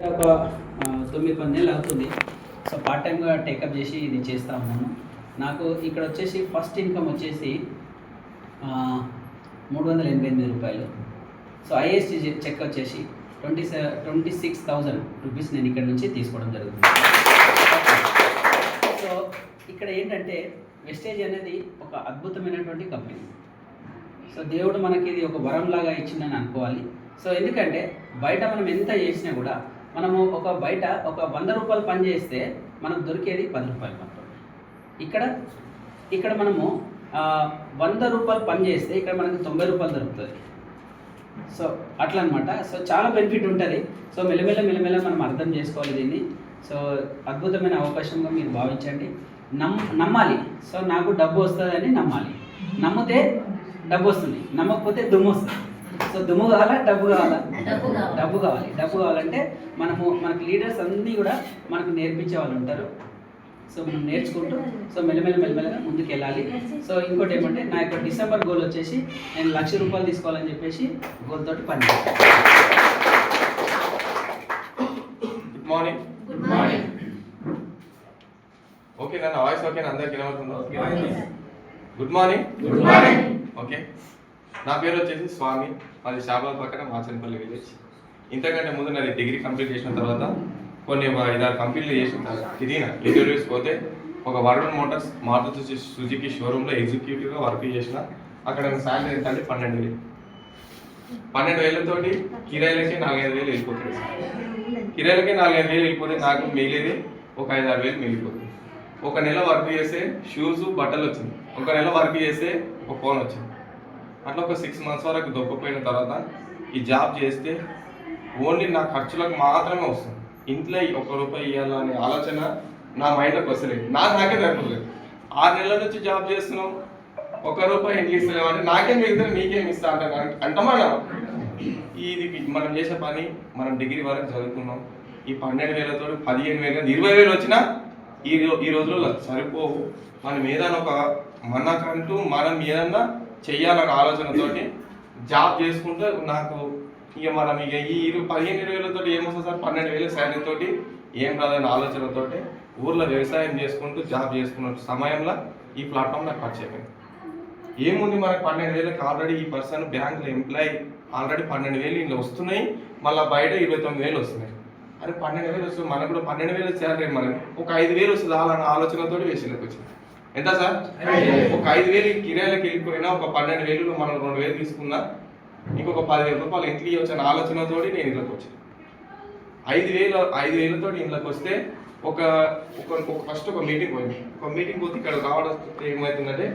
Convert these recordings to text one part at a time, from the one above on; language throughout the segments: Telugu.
ఒక 9-10 నెలలు అవుతుంది. సో పార్ట్ టైమ్గా టేకప్ చేసి ఇది చేస్తూ ఉన్నాను. నాకు ఇక్కడ వచ్చేసి ఫస్ట్ ఇన్కమ్ వచ్చేసి 388 రూపాయలు. సో ఐఎస్టీ చెక్ వచ్చేసి 26,000 రూపీస్ నేను ఇక్కడ నుంచి తీసుకోవడం జరుగుతుంది. సో ఇక్కడ ఏంటంటే వెస్టేజ్ అనేది ఒక అద్భుతమైనటువంటి కంపెనీ. సో దేవుడు మనకి ఇది ఒక వరంలాగా ఇచ్చిందని అనుకోవాలి. సో ఎందుకంటే బయట మనం ఎంత చేసినా కూడా మనము బయట ఒక 100 రూపాయలు పని చేస్తే మనకు దొరికేది 10 రూపాయలు మాత్రం. ఇక్కడ మనము 100 రూపాయలు పని చేస్తే ఇక్కడ మనకు 90 రూపాయలు దొరుకుతుంది. సో అట్లా అనమాట. సో చాలా బెనిఫిట్ ఉంటుంది. సో మెల్లమెల్ల మనం అర్థం చేసుకోవాలి దీన్ని. సో అద్భుతమైన అవకాశంగా మీరు భావించండి. నమ్మాలి. సో నాకు డబ్బు వస్తుందని నమ్మాలి. నమ్మితే డబ్బు వస్తుంది, నమ్మకపోతే దుమ్ము వస్తుంది. సో దుమ్ము కావాలా, డబ్బు కావాలా? డబ్బు కావాలి. డబ్బు కావాలంటే మనకు లీడర్స్ అన్నీ కూడా మనకు నేర్పించే వాళ్ళు ఉంటారు. సో మనం నేర్చుకుంటూ సో మెల్లమెల్లగా ముందుకు వెళ్ళాలి. సో ఇంకోటి ఏమంటే నా యొక్క డిసెంబర్ గోల్ వచ్చేసి నేను 1,00,000 రూపాయలు తీసుకోవాలని చెప్పేసి గోల్ తోటి పని చేస్తాను. Good morning. ఓకే నా వాయిస్ ఓకే అందరికి వినబడుతుందో? Good morning. ఓకే, నా పేరు వచ్చేసి స్వామి. మాది షాబాద్ పక్కన మాచన్పల్లి విలేజ్. ఇంతకంటే ముందు నాది డిగ్రీ కంప్లీట్ చేసిన తర్వాత కొన్ని 5-6 కంపెనీలు చేసిన తిరిగిన ఇంటర్వ్యూస్ పోతే ఒక వరుణ్ మోటార్స్ మారుతి సుజుకి షోరూంలో ఎగ్జిక్యూటివ్గా వర్క్ చేసిన. అక్కడ శాలరీ ఎంత అంటే 12,000. 12,000తోటి కిరాయిలకి 4-5 వేలు వెళ్ళిపోతుంది. కిరాయిలకి 4-5 వేలు వెళ్ళిపోతే నాకు మిగిలేది ఒక 5-6 వేలు మిగిలిపోతుంది. ఒక నెల వర్క్ చేస్తే షూస్ బట్టలు వచ్చింది, ఒక నెల వర్క్ చేస్తే ఒక ఫోన్ వచ్చింది. అట్లా ఒక 6 మంత్స్ వరకు దొక్కపోయిన తర్వాత ఈ జాబ్ చేస్తే ఓన్లీ నా ఖర్చులకు మాత్రమే వస్తుంది. ఇంట్లో 1 రూపాయి ఇవ్వాలనే ఆలోచన నా మైండ్లోకి వస్తలేదు. నాకే తగ్గలేదు. 6 నెలల నుంచి జాబ్ చేస్తున్నాం, 1 రూపాయి ఇంటికి ఇస్తలేము అంటే నాకేం మిగిలితే నీకేం ఇస్తా అంటమా. ఇది మనం చేసే పని మనం డిగ్రీ వరకు చదువుకున్నాం. ఈ 12,000తో 15,000 20,000 వచ్చినా ఈ రోజుల్లో సరిపోవు. మనం ఏదైనా మనకంటూ మనం ఏదన్నా చెయ్యాలన్న ఆలోచనతోటి జాబ్ చేసుకుంటే నాకు మనం ఈ 15,000-20,000తో ఏమొస్తుంది సార్? 12,000 శాలరీతోటి ఏం రాదన్న ఆలోచనతోటి ఊర్లో వ్యవసాయం చేసుకుంటూ జాబ్ చేసుకున్న సమయంలో ఈ ప్లాట్ఫామ్ నాకు పరిచయం. ఏముంది మనకు 12,000 ఆల్రెడీ ఈ పర్సన్ బ్యాంకులో ఎంప్లాయీ ఆల్రెడీ 12,000 ఇంట్లో వస్తున్నాయి, మళ్ళీ బయట 29,000 వస్తున్నాయి. అరే 12,000 వస్తుంది, మనకు కూడా 12,000 శాలరీ, మనకి ఒక 5,000 వస్తుంది అన్న ఆలోచనతో వేసినకు వచ్చింది. ఎంత సార్? ఒక 5,000 కిరాయిలకు వెళ్ళిపోయినా ఒక 12,000 మనం 2,000 తీసుకున్నా ఇంకొక 10,000 రూపాయలు ఇంట్లో వచ్చిన ఆలోచనతో నేను ఇంట్లోకి వచ్చాను. 5,000తో ఇంట్లోకి వస్తే ఫస్ట్ ఒక మీటింగ్ పోయింది. ఒక మీటింగ్ పోతే ఇక్కడ రావడం ఏమవుతుందంటే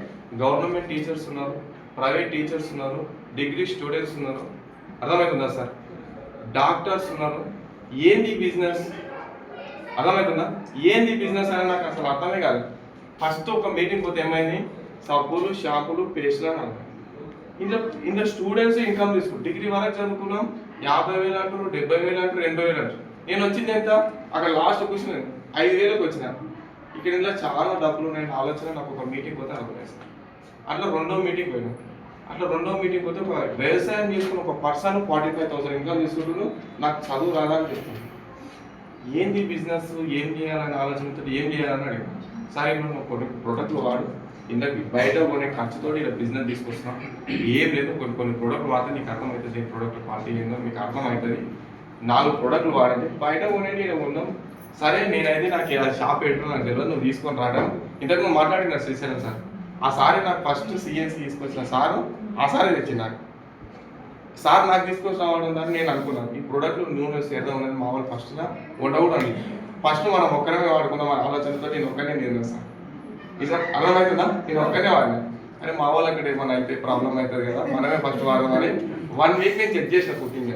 గవర్నమెంట్ టీచర్స్ ఉన్నారు, ప్రైవేట్ టీచర్స్ ఉన్నారు, డిగ్రీ స్టూడెంట్స్ ఉన్నారు, అర్థమవుతుందా సార్? డాక్టర్స్ ఉన్నారు. ఏంది బిజినెస్? అర్థమవుతుందా? ఏంది బిజినెస్ అని నాకు అసలు అర్థమే కాదు. ఫస్ట్ ఒక మీటింగ్ పోతే ఏమైంది, సబ్బులు, షాంపులు, పేస్టులు అని అన్నారు. ఇందులో స్టూడెంట్స్ ఇన్కమ్ తీసుకుంటారు. డిగ్రీ వరకు చదువుకున్నాం, 50,000 అంటారు, 70,000 అంటారు, 80,000 అంటారు. నేను వచ్చింది ఎంత? అక్కడ లాస్ట్ కూర్చున్నాను 5,000కి వచ్చినా. ఇక్కడ ఇందులో చాలా డబ్బులు ఉన్నాయని ఆలోచన నాకు ఒక మీటింగ్ పోతే అనుకునేస్తాను. అట్లా రెండో మీటింగ్ పోయినా. పోతే ఒక వ్యవసాయం చేసుకుని ఒక పర్సన్ 45,000 ఇన్కమ్ తీసుకుంటున్నాను. నాకు చదువు రాదా అని చెప్తున్నాను. ఏంది బిజినెస్, ఏం చేయాలని ఆలోచనతో ఏం చేయాలని అడిగాను. సరే నువ్వు కొన్ని ప్రొడక్ట్లు వాడు, ఇందాక బయట కొనే ఖర్చుతో ఇలా బిజినెస్ తీసుకొస్తున్నాం, ఏం లేదు కొన్ని ప్రొడక్ట్లు వాడితే నీకు అర్థమవుతుంది, ప్రొడక్ట్ క్వాలిటీ ఏందో మీకు అర్థమవుతుంది. 4 ప్రొడక్ట్లు వాడండి, బయట కొనేది నేను ఉన్నాం. సరే నేనైతే నాకు ఇలా షాప్ పెట్టడం నాకు తెలియదు, నువ్వు తీసుకొని రావడం. ఇంతకు నువ్వు మాట్లాడిన శ్రీశైలం సార్, ఆ సారే నాకు ఫస్ట్ సిఎన్సీ తీసుకొచ్చిన సారు, ఆ సారే తెచ్చింది నాకు. సార్ నాకు తీసుకొచ్చి రావడం దాన్ని నేను అనుకున్నాను ఈ ప్రొడక్ట్లు నూనె చేద్దాం అనేది మా వాళ్ళు ఫస్ట్గా ఉండకూడదు. ఫస్ట్ మనం ఒక్కరమే వాడుకుందాం అనే ఆలోచనతో నేను ఒక్కనే నిర్ణయిస్తాను. ఇది అర్థమవుతుందా? నేను ఒక్కనే వాడినా. అని మా వాళ్ళు అక్కడ ఏమైనా అయితే ప్రాబ్లం అవుతుంది కదా, మనమే ఫస్ట్ వాడదామని 1 వీక్ నేను చెక్ చేసిన కుకింగ్.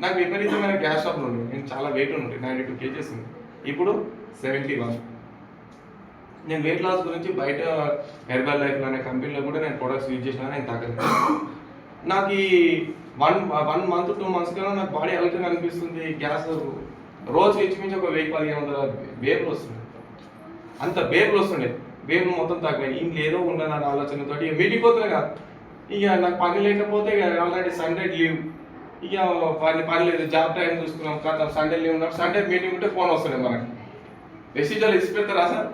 నాకు విపరీతమైన గ్యాస్ ట్రబుల్ ఉంది. నేను చాలా వెయిట్ ఉంది, 92 kgs ఉంది. ఇప్పుడు 71. నేను వెయిట్ లాస్ గురించి బయట హెర్బల్ లైఫ్ అనే కంపెనీలో కూడా నేను ప్రొడక్ట్స్ యూజ్ చేసినా నేను తగ్గలేదు. నాకు ఈ 1 మంత్ 2 months కన్నా నాకు బాడీ అలకగా అనిపిస్తుంది. గ్యాస్ రోజు ఇంచుమించి ఒక 1,000-1,500 బేబులు వస్తున్నాయి. అంత బేబులు వస్తుండే, బేబులు మొత్తం తగ్గినాయి. ఇంకేదో ఉండదు అనే ఆలోచనతో మీటింగ్ పోతున్నాయి కదా. ఇక నాకు పని లేకపోతే ఆల్రెడీ సండే లీవ్ ఇక పని లేదు, జాబ్ టైం చూసుకున్నాం కదా, సండే లీవ్ ఉన్నాం, సండే మీటింగ్ ఉంటే ఫోన్ వస్తుంది మనకి. మెసేజ్లో ఇచ్చి పెడతారా సార్?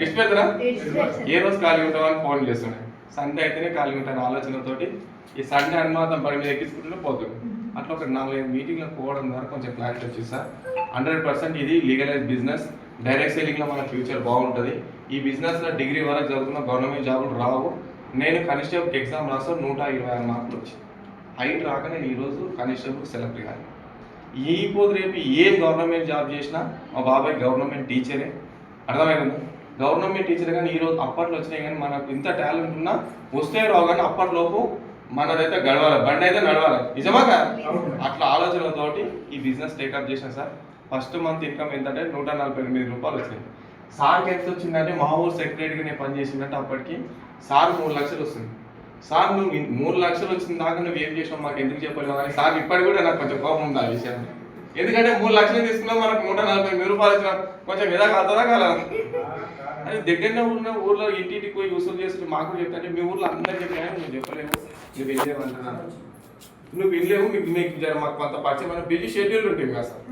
ఇచ్చి పెడతారా? ఏ రోజు ఖాళీ ఉంటామని ఫోన్ చేస్తున్నాయి. సండే అయితేనే ఖాళీ ఉంటాను ఆలోచనతోటి ఈ సండే అనుమానం పని మీద ఎక్కించుకుంటూ పోతుంది. అట్లా ఒక 4-5 మీటింగ్లకు పోవడం ద్వారా కొంచెం క్లారిటీ వచ్చింది సార్. 100% ఇది లీగలైజ్ బిజినెస్. డైరెక్ట్ సెల్లింగ్లో మన ఫ్యూచర్ బాగుంటుంది. ఈ బిజినెస్లో డిగ్రీ వరకు చదువుతున్న గవర్నమెంట్ జాబులు రావు. నేను కానిస్టేబుల్ ఎగ్జామ్ రాసా 126 మార్కులు వచ్చింది. హైట్ రాక నేను ఈరోజు కానిస్టేబుల్ సెలెక్ట్ కాదు. ఈ పోదు రేపు ఏం గవర్నమెంట్ జాబ్ చేసినా మా బాబాయ్ గవర్నమెంట్ టీచరే. అర్థమైందా? గవర్నమెంట్ టీచర్ కానీ ఈరోజు అప్పట్లో వచ్చినాయి కానీ మనకు ఇంత టాలెంట్ ఉన్నా వస్తే రావు కానీ అప్పట్లోపు మనదైతే గడవాలి, బండి అయితే నడవాలి. నిజమా కాదు? అట్లా ఆలోచనతోటి ఈ బిజినెస్ టేకప్ చేసిన సార్. ఫస్ట్ మంత్ ఇన్కమ్ ఎంతంటే 148 రూపాయలు వచ్చింది. సార్కి ఎంత వచ్చిందంటే మా ఊరు సెక్రటరీగా నేను పనిచేసిందంటే అప్పటికి సార్ 3 లక్షలు వస్తుంది. సార్ నువ్వు 3 లక్షలు వచ్చిన దాకా నువ్వు ఏం చేసినావు మాకు ఎందుకు చెప్పలేవు అని సార్ ఇప్పటికి కూడా నాకు కొంచెం కోపం ఉంది ఆ విషయం. ఎందుకంటే 3 లక్షలు తీసుకున్నావు మనకు 148 రూపాయలు వచ్చిన కొంచెం ఏదా కలదా కలదా అది దగ్గరనే ఉన్న ఊర్లో ఇంటింటికి పోయి వసూలు చేసి మాకు చెప్తాంటే మీ ఊర్లో అందరికీ చెప్పాను నువ్వు చెప్పలేవు, నువ్వు వెళ్ళలేవు అంటున్నాను. నువ్వు వెళ్ళలేవు, మీకు మాకు కొంత పరిచయం బిజీ షెడ్యూల్ ఉంటుంది కదా సార్.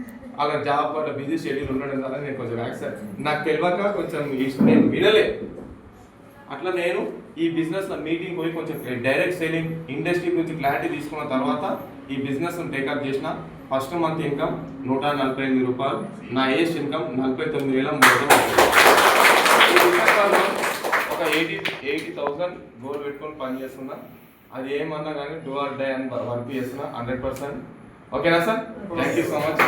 అలా జాబ్ వల్ల బిజీ షెడ్యూల్ ఉండడం వల్ల నేను కొంచెం యాక్సెప్ట్ నాకు తెలియక కొంచెం నేను వినలే. అట్లా నేను ఈ బిజినెస్లో మీటింగ్ పోయి కొంచెం డైరెక్ట్ సెల్లింగ్ ఇండస్ట్రీ గురించి క్లారిటీ తీసుకున్న తర్వాత ఈ బిజినెస్ టేకప్ చేసిన. ఫస్ట్ మంత్ ఇన్కమ్ 148 రూపాయలు, నా ఏజ్ ఇన్కమ్ 49,300. ఒక 80,000 గోల్ పెట్టుకొని పని చేస్తున్నా. అది ఏమన్నా కానీ డూ ఆర్ డై అని వర్క్ చేస్తున్నా 100%. ఓకేనా sir? Thank you so much.